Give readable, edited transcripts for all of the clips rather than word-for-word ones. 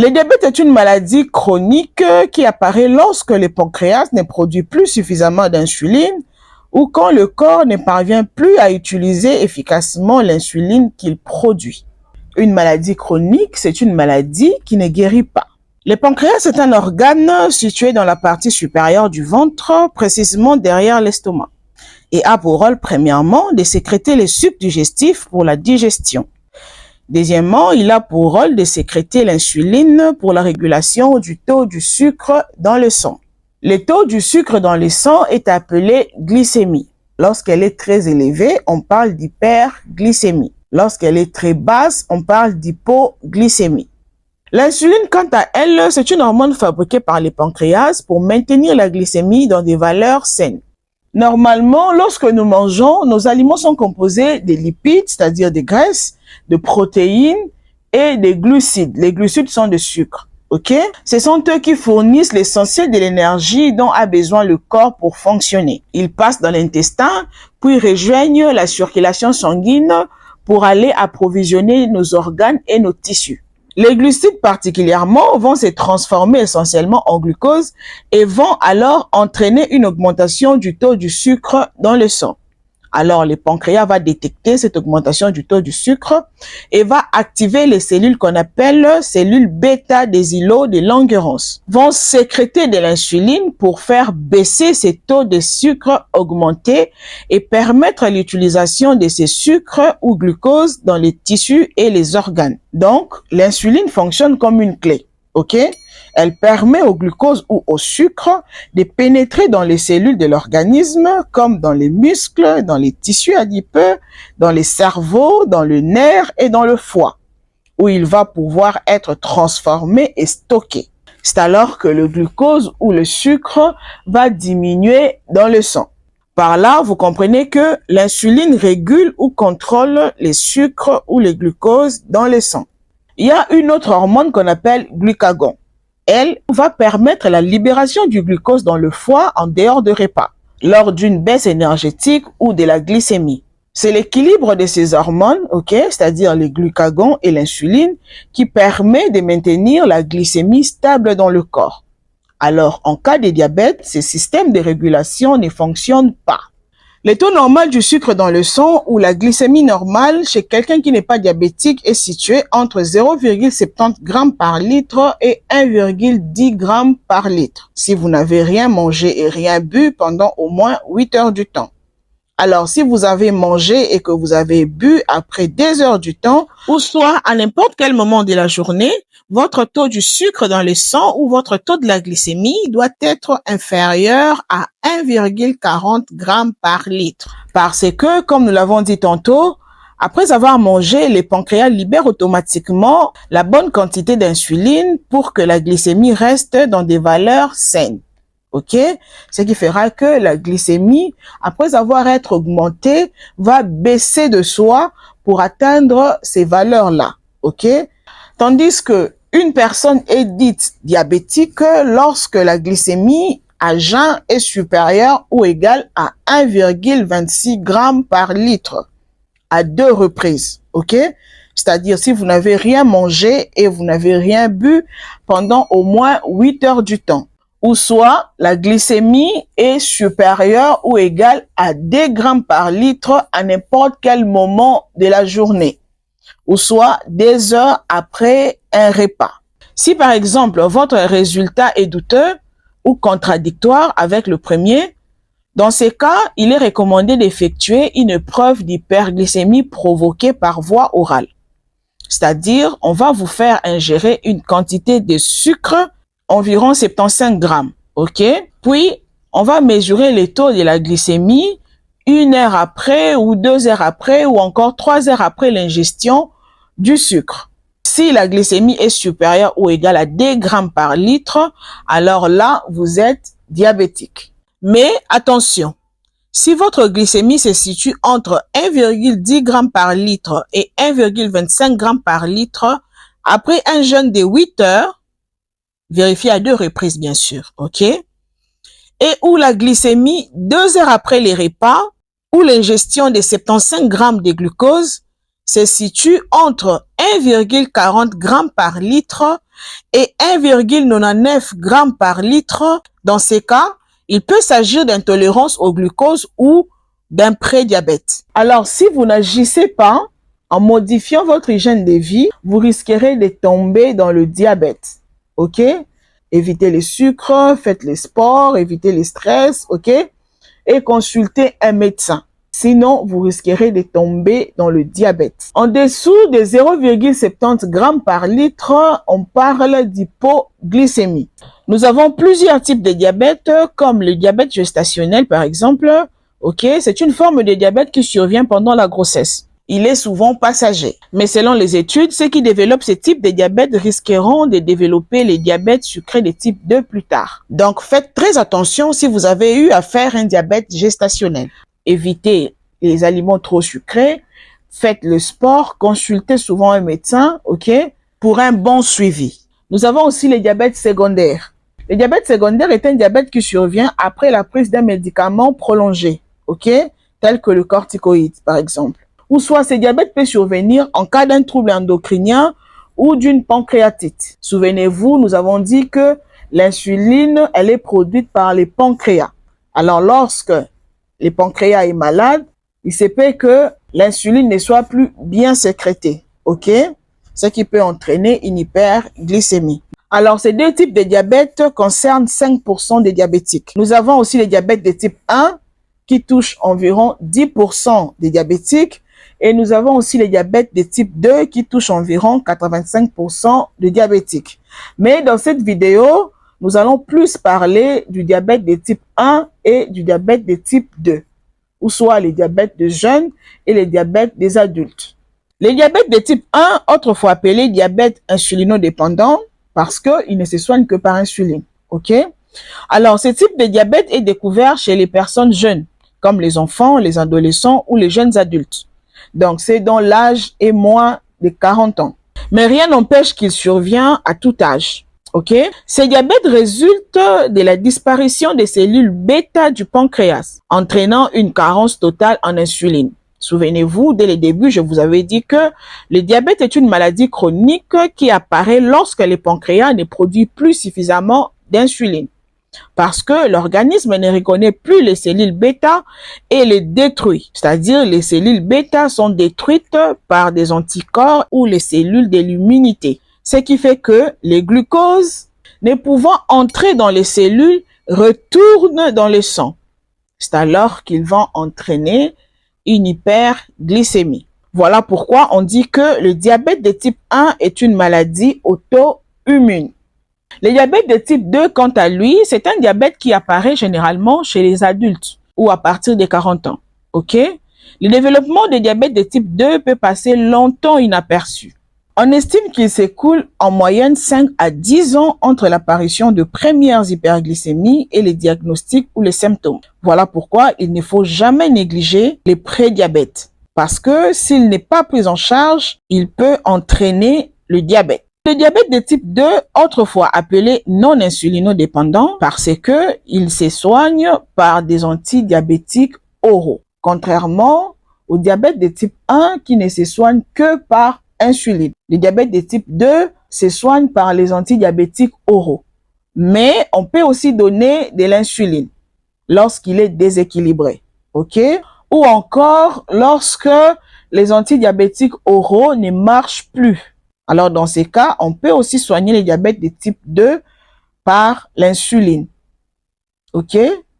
Le diabète est une maladie chronique qui apparaît lorsque le pancréas ne produit plus suffisamment d'insuline ou quand le corps ne parvient plus à utiliser efficacement l'insuline qu'il produit. Une maladie chronique, c'est une maladie qui ne guérit pas. Le pancréas est un organe situé dans la partie supérieure du ventre, précisément derrière l'estomac, et a pour rôle premièrement de sécréter les sucs digestifs pour la digestion. Deuxièmement, il a pour rôle de sécréter l'insuline pour la régulation du taux du sucre dans le sang. Le taux du sucre dans le sang est appelé glycémie. Lorsqu'elle est très élevée, on parle d'hyperglycémie. Lorsqu'elle est très basse, on parle d'hypoglycémie. L'insuline, quant à elle, c'est une hormone fabriquée par les pancréas pour maintenir la glycémie dans des valeurs saines. Normalement, lorsque nous mangeons, nos aliments sont composés de lipides, c'est-à-dire des graisses, de protéines et des glucides. Les glucides sont des sucres, ok? Ce sont eux qui fournissent l'essentiel de l'énergie dont a besoin le corps pour fonctionner. Ils passent dans l'intestin, puis rejoignent la circulation sanguine pour aller approvisionner nos organes et nos tissus. Les glucides particulièrement vont se transformer essentiellement en glucose et vont alors entraîner une augmentation du taux du sucre dans le sang. Alors, le pancréas va détecter cette augmentation du taux du sucre et va activer les cellules qu'on appelle cellules bêta des îlots de Langerhans. Vont sécréter de l'insuline pour faire baisser ces taux de sucre augmentés et permettre l'utilisation de ces sucres ou glucose dans les tissus et les organes. Donc, l'insuline fonctionne comme une clé, ok? Elle permet au glucose ou au sucre de pénétrer dans les cellules de l'organisme, comme dans les muscles, dans les tissus adipeux, dans les cerveaux, dans le nerf et dans le foie, où il va pouvoir être transformé et stocké. C'est alors que le glucose ou le sucre va diminuer dans le sang. Par là, vous comprenez que l'insuline régule ou contrôle les sucres ou les glucoses dans le sang. Il y a une autre hormone qu'on appelle glucagon. Elle va permettre la libération du glucose dans le foie en dehors de repas, lors d'une baisse énergétique ou de la glycémie. C'est l'équilibre de ces hormones, ok, c'est-à-dire le glucagon et l'insuline, qui permet de maintenir la glycémie stable dans le corps. Alors, en cas de diabète, ce système de régulation ne fonctionne pas. Le taux normal du sucre dans le sang ou la glycémie normale chez quelqu'un qui n'est pas diabétique est situé entre 0,70 g par litre et 1,10 g par litre si vous n'avez rien mangé et rien bu pendant au moins 8 heures du temps. Alors, si vous avez mangé et que vous avez bu après 2 heures du temps, ou soit à n'importe quel moment de la journée, votre taux du sucre dans le sang ou votre taux de la glycémie doit être inférieur à 1,40 g par litre. Parce que, comme nous l'avons dit tantôt, après avoir mangé, les pancréas libèrent automatiquement la bonne quantité d'insuline pour que la glycémie reste dans des valeurs saines. Ok, ce qui fera que la glycémie, après avoir été augmentée, va baisser de soi pour atteindre ces valeurs-là. Ok, tandis que une personne est dite diabétique lorsque la glycémie à jeun est supérieure ou égale à 1,26 g par litre à 2 reprises. Ok, c'est-à-dire si vous n'avez rien mangé et vous n'avez rien bu pendant au moins 8 heures du temps. Ou soit la glycémie est supérieure ou égale à 2 grammes par litre à n'importe quel moment de la journée, ou soit 2 heures après un repas. Si par exemple votre résultat est douteux ou contradictoire avec le premier, dans ces cas, il est recommandé d'effectuer une preuve d'hyperglycémie provoquée par voie orale. C'est-à-dire, on va vous faire ingérer une quantité de sucre environ 75 grammes, ok? Puis, on va mesurer les taux de la glycémie 1 heure après ou 2 heures après ou encore 3 heures après l'ingestion du sucre. Si la glycémie est supérieure ou égale à 2 grammes par litre, alors là, vous êtes diabétique. Mais attention, si votre glycémie se situe entre 1,10 g par litre et 1,25 g par litre, après un jeûne de 8 heures, vérifiez à 2 reprises, bien sûr, ok? Et où la glycémie, 2 heures après les repas, où l'ingestion de 75 grammes de glucose se situe entre 1,40 g par litre et 1,99 g par litre. Dans ces cas, il peut s'agir d'intolérance au glucose ou d'un prédiabète. Alors, si vous n'agissez pas en modifiant votre hygiène de vie, vous risquerez de tomber dans le diabète. OK? Évitez les sucres, faites les sports, évitez les stress, OK? Et consultez un médecin. Sinon, vous risquerez de tomber dans le diabète. En dessous de 0,70 g par litre, on parle d'hypoglycémie. Nous avons plusieurs types de diabète, comme le diabète gestationnel, par exemple. OK? C'est une forme de diabète qui survient pendant la grossesse. Il est souvent passager. Mais selon les études, ceux qui développent ce type de diabète risqueront de développer les diabètes sucrés de type 2 plus tard. Donc, faites très attention si vous avez eu à faire un diabète gestationnel. Évitez les aliments trop sucrés, faites le sport, consultez souvent un médecin, OK, pour un bon suivi. Nous avons aussi le diabète secondaire. Le diabète secondaire est un diabète qui survient après la prise d'un médicament prolongé, OK, tel que le corticoïde, par exemple. Ou soit ce diabète peut survenir en cas d'un trouble endocrinien ou d'une pancréatite. Souvenez-vous, nous avons dit que l'insuline, elle est produite par les pancréas. Alors, lorsque le pancréas est malade, il se peut que l'insuline ne soit plus bien sécrétée, OK? Ce qui peut entraîner une hyperglycémie. Alors, ces deux types de diabète concernent 5% des diabétiques. Nous avons aussi le diabète de type 1 qui touche environ 10% des diabétiques. Et nous avons aussi le diabète de type 2 qui touche environ 85% des diabétiques. Mais dans cette vidéo, nous allons plus parler du diabète de type 1 et du diabète de type 2, ou soit les diabètes des jeunes et les diabètes des adultes. Les diabètes de type 1, autrefois appelés diabète insulinodépendant, parce qu'ils ne se soignent que par insuline. OK? Alors, ce type de diabète est découvert chez les personnes jeunes, comme les enfants, les adolescents ou les jeunes adultes. Donc, c'est dont l'âge est moins de 40 ans. Mais rien n'empêche qu'il survient à tout âge. OK? Ce diabète résulte de la disparition des cellules bêta du pancréas, entraînant une carence totale en insuline. Souvenez-vous, dès le début, je vous avais dit que le diabète est une maladie chronique qui apparaît lorsque le pancréas ne produit plus suffisamment d'insuline. Parce que l'organisme ne reconnaît plus les cellules bêta et les détruit. C'est-à-dire, les cellules bêta sont détruites par des anticorps ou les cellules de l'immunité. Ce qui fait que les glucoses, ne pouvant entrer dans les cellules, retournent dans le sang. C'est alors qu'ils vont entraîner une hyperglycémie. Voilà pourquoi on dit que le diabète de type 1 est une maladie auto-immune. Le diabète de type 2, quant à lui, c'est un diabète qui apparaît généralement chez les adultes ou à partir de 40 ans. OK? Le développement de diabète de type 2 peut passer longtemps inaperçu. On estime qu'il s'écoule en moyenne 5 à 10 ans entre l'apparition de premières hyperglycémies et les diagnostics ou les symptômes. Voilà pourquoi il ne faut jamais négliger les prédiabètes. Parce que s'il n'est pas pris en charge, il peut entraîner le diabète. Le diabète de type 2, autrefois appelé non insulinodépendant, parce que il se soigne par des antidiabétiques oraux, contrairement au diabète de type 1 qui ne se soigne que par insuline. Le diabète de type 2 se soigne par les antidiabétiques oraux. Mais on peut aussi donner de l'insuline lorsqu'il est déséquilibré. OK? Ou encore lorsque les antidiabétiques oraux ne marchent plus. Alors, dans ces cas, on peut aussi soigner le diabète de type 2 par l'insuline. OK?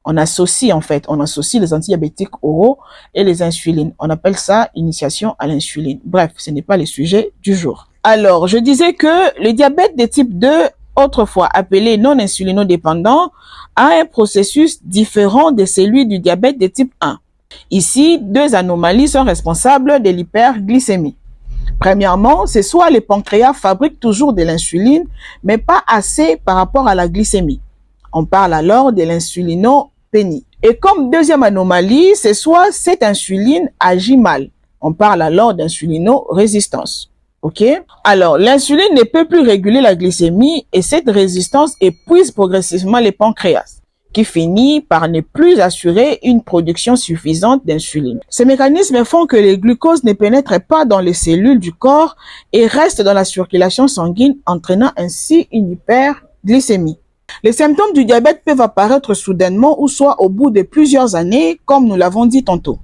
On associe les antidiabétiques oraux et les insulines. On appelle ça initiation à l'insuline. Bref, ce n'est pas le sujet du jour. Alors, je disais que le diabète de type 2, autrefois appelé non insulinodépendant, a un processus différent de celui du diabète de type 1. Ici, deux anomalies sont responsables de l'hyperglycémie. Premièrement, c'est soit le pancréas fabrique toujours de l'insuline, mais pas assez par rapport à la glycémie. On parle alors de l'insulinopénie. Et comme deuxième anomalie, c'est soit cette insuline agit mal. On parle alors d'insulinorésistance. OK? Alors, l'insuline ne peut plus réguler la glycémie et cette résistance épuise progressivement les pancréas, qui finit par ne plus assurer une production suffisante d'insuline. Ces mécanismes font que le glucose ne pénètre pas dans les cellules du corps et reste dans la circulation sanguine, entraînant ainsi une hyperglycémie. Les symptômes du diabète peuvent apparaître soudainement ou soit au bout de plusieurs années, comme nous l'avons dit tantôt.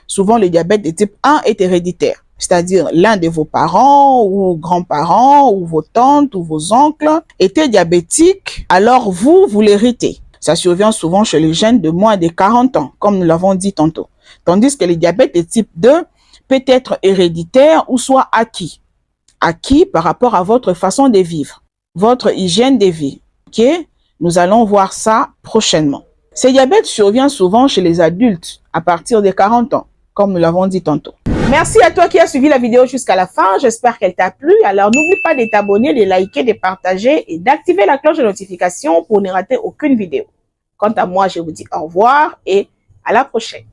Souvent, le diabète de type 1 est héréditaire, c'est-à-dire l'un de vos parents ou grands-parents ou vos tantes ou vos oncles étaient diabétiques, alors vous l'héritez. Ça survient souvent chez les jeunes de moins de 40 ans, comme nous l'avons dit tantôt. Tandis que le diabète de type 2 peut être héréditaire ou soit acquis. Acquis par rapport à votre façon de vivre, votre hygiène de vie. Ok? Nous allons voir ça prochainement. Ce diabète survient souvent chez les adultes à partir de 40 ans, comme nous l'avons dit tantôt. Merci à toi qui as suivi la vidéo jusqu'à la fin. J'espère qu'elle t'a plu. Alors, n'oublie pas de t'abonner, de liker, de partager et d'activer la cloche de notification pour ne rater aucune vidéo. Quant à moi, je vous dis au revoir et à la prochaine.